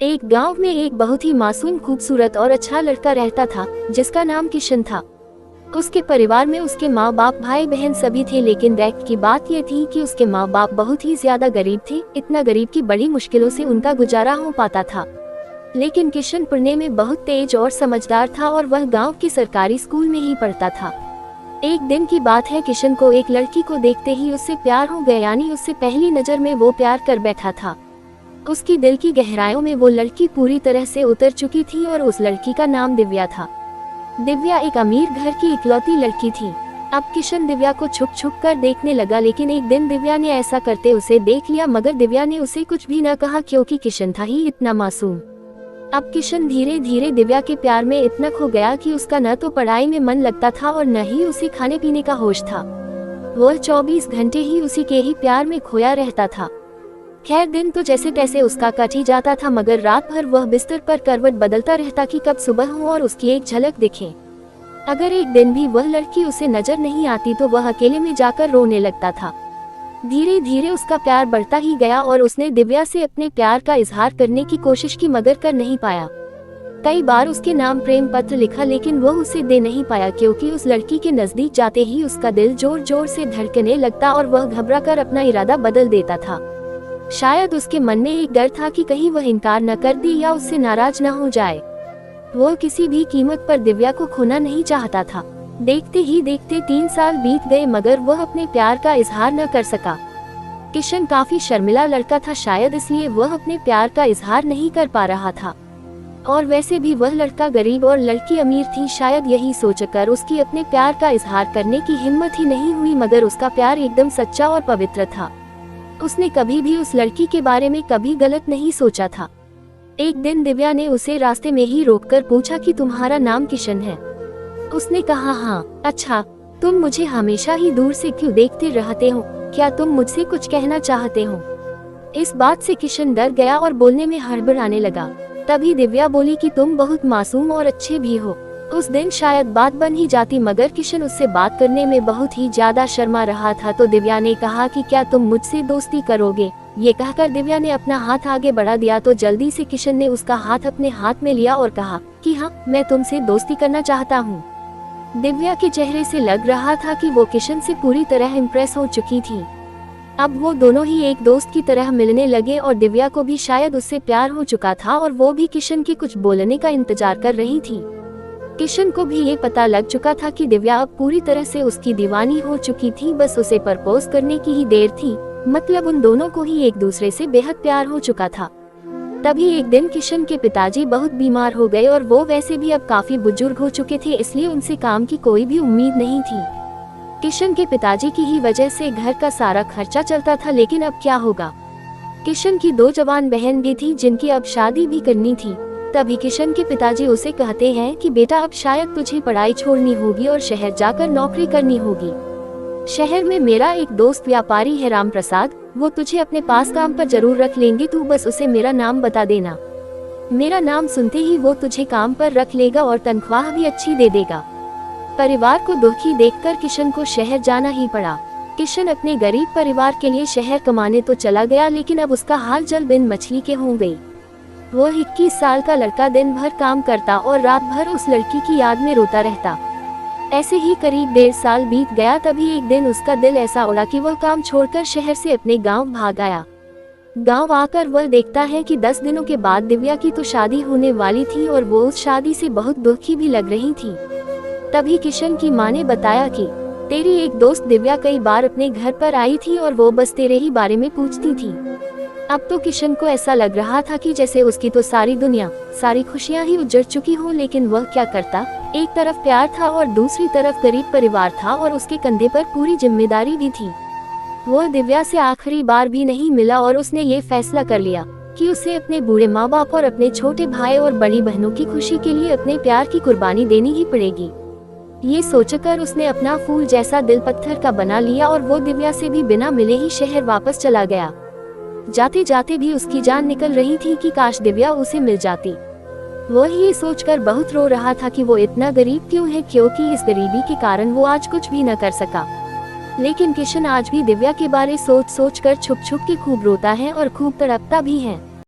एक गांव में एक बहुत ही मासूम, खूबसूरत और अच्छा लड़का रहता था जिसका नाम किशन था। उसके परिवार में उसके माँ बाप, भाई बहन सभी थे, लेकिन रैक की बात यह थी कि उसके माँ बाप बहुत ही ज्यादा गरीब थे, इतना गरीब कि बड़ी मुश्किलों से उनका गुजारा हो पाता था। लेकिन किशन पढ़ने में बहुत तेज और समझदार था और वह गाँव के सरकारी स्कूल में ही पढ़ता था। एक दिन की बात है, किशन को एक लड़की को देखते ही उससे प्यार हो गया, यानी उससे पहली नजर में वो प्यार कर बैठा था। उसकी दिल की गहराइयों में वो लड़की पूरी तरह से उतर चुकी थी और उस लड़की का नाम दिव्या था। दिव्या एक अमीर घर की इकलौती लड़की थी। अब किशन दिव्या को छुप छुप कर देखने लगा, लेकिन एक दिन दिव्या ने ऐसा करते उसे देख लिया, मगर दिव्या ने उसे कुछ भी न कहा क्योंकि किशन था ही इतना मासूम। अब किशन धीरे धीरे दिव्या के प्यार में इतना खो गया कि उसका न तो पढ़ाई में मन लगता था और न ही उसे खाने पीने का होश था। वह 24 घंटे ही उसी के ही प्यार में खोया रहता था। खैर, दिन तो जैसे तैसे उसका कट ही जाता था, मगर रात भर वह बिस्तर पर करवट बदलता रहता कि कब सुबह हो और उसकी एक झलक दिखे। अगर एक दिन भी वह लड़की उसे नजर नहीं आती तो वह अकेले में जाकर रोने लगता था। धीरे धीरे उसका प्यार बढ़ता ही गया और उसने दिव्या से अपने प्यार का इजहार करने की कोशिश की, मगर कर नहीं पाया। कई बार उसके नाम प्रेम पत्र लिखा, लेकिन वह उसे दे नहीं पाया क्योंकि उस लड़की के नजदीक जाते ही उसका दिल जोर जोर से धड़कने लगता और वह घबरा कर अपना इरादा बदल देता था। शायद उसके मन में एक डर था कि कहीं वह इनकार न कर दे या उससे नाराज न हो जाए। वह किसी भी कीमत पर दिव्या को खोना नहीं चाहता था। देखते ही देखते 3 साल बीत गए, मगर वह अपने प्यार का इजहार न कर सका। किशन काफी शर्मिला लड़का था, शायद इसलिए वह अपने प्यार का इजहार नहीं कर पा रहा था। और वैसे भी वह लड़का गरीब और लड़की अमीर थी, शायद यही सोचकर उसकी अपने प्यार का इजहार करने की हिम्मत ही नहीं हुई, मगर उसका प्यार एकदम सच्चा और पवित्र था। उसने कभी भी उस लड़की के बारे में कभी गलत नहीं सोचा था। एक दिन दिव्या ने उसे रास्ते में ही रोककर पूछा कि तुम्हारा नाम किशन है? उसने कहा हाँ। अच्छा, तुम मुझे हमेशा ही दूर से क्यों देखते रहते हो? क्या तुम मुझसे कुछ कहना चाहते हो? इस बात से किशन डर गया और बोलने में हड़बड़ाने लगा। तभी दिव्या बोली कि तुम बहुत मासूम और अच्छे भी हो। उस दिन शायद बात बन ही जाती, मगर किशन उससे बात करने में बहुत ही ज्यादा शर्मा रहा था। तो दिव्या ने कहा कि क्या तुम मुझसे दोस्ती करोगे? ये कहकर दिव्या ने अपना हाथ आगे बढ़ा दिया तो जल्दी से किशन ने उसका हाथ अपने हाथ में लिया और कहा कि हाँ, मैं तुमसे दोस्ती करना चाहता हूँ। दिव्या के चेहरे से लग रहा था कि वो किशन से पूरी तरह इम्प्रेस हो चुकी थी। अब वो दोनों ही एक दोस्त की तरह मिलने लगे और दिव्या को भी शायद उससे प्यार हो चुका था और वो भी किशन के कुछ बोलने का इंतजार कर रही थी। किशन को भी ये पता लग चुका था कि दिव्या अब पूरी तरह से उसकी दीवानी हो चुकी थी, बस उसे प्रपोज करने की ही देर थी। मतलब उन दोनों को ही एक दूसरे से बेहद प्यार हो चुका था। तभी एक दिन किशन के पिताजी बहुत बीमार हो गए और वो वैसे भी अब काफी बुजुर्ग हो चुके थे, इसलिए उनसे काम की कोई भी उम्मीद नहीं थी। किशन के पिताजी की ही वजह से घर का सारा खर्चा चलता था, लेकिन अब क्या होगा? किशन की 2 जवान बहन भी थी जिनकी अब शादी भी करनी थी। तभी किशन के पिताजी उसे कहते हैं कि बेटा, अब शायद तुझे पढ़ाई छोड़नी होगी और शहर जाकर नौकरी करनी होगी। शहर में मेरा एक दोस्त व्यापारी है, राम प्रसाद, वो तुझे अपने पास काम पर जरूर रख लेंगे, तू बस उसे मेरा नाम बता देना। मेरा नाम सुनते ही वो तुझे काम पर रख लेगा और तनख्वाह भी अच्छी दे देगा। परिवार को दुखी देखकर किशन को शहर जाना ही पड़ा। किशन अपने गरीब परिवार के लिए शहर कमाने तो चला गया, लेकिन अब उसका हाल जल बिन मछली के हो गई। वो 21 साल का लड़का दिन भर काम करता और रात भर उस लड़की की याद में रोता रहता। ऐसे ही करीब 1.5 साल बीत गया। तभी एक दिन उसका दिल ऐसा उड़ा कि वह काम छोड़कर शहर से अपने गांव भाग आया। गांव आकर वह देखता है कि 10 दिनों के बाद दिव्या की तो शादी होने वाली थी और वो उस शादी से बहुत दुखी भी लग रही थी। तभी किशन की माँ ने बताया कि तेरी एक दोस्त दिव्या कई बार अपने घर पर आई थी और वो बस तेरे ही बारे में पूछती थी। अब तो किशन को ऐसा लग रहा था कि जैसे उसकी तो सारी दुनिया, सारी खुशियां ही उजड़ चुकी हो, लेकिन वह क्या करता? एक तरफ प्यार था और दूसरी तरफ गरीब परिवार था और उसके कंधे पर पूरी जिम्मेदारी भी थी। वह दिव्या से आखिरी बार भी नहीं मिला और उसने ये फैसला कर लिया कि उसे अपने बूढ़े माँ बाप और अपने छोटे भाई और बड़ी बहनों की खुशी के लिए अपने प्यार की कुर्बानी देनी ही पड़ेगी। ये सोचकर उसने अपना फूल जैसा दिल पत्थर का बना लिया और वो दिव्या से भी बिना मिले ही शहर वापस चला गया। जाते जाते भी उसकी जान निकल रही थी कि काश दिव्या उसे मिल जाती। वह ये सोचकर बहुत रो रहा था कि वो इतना गरीब क्यों है, क्योंकि इस गरीबी के कारण वो आज कुछ भी न कर सका। लेकिन किशन आज भी दिव्या के बारे सोच सोच कर छुप छुप के खूब रोता है और खूब तड़पता भी है।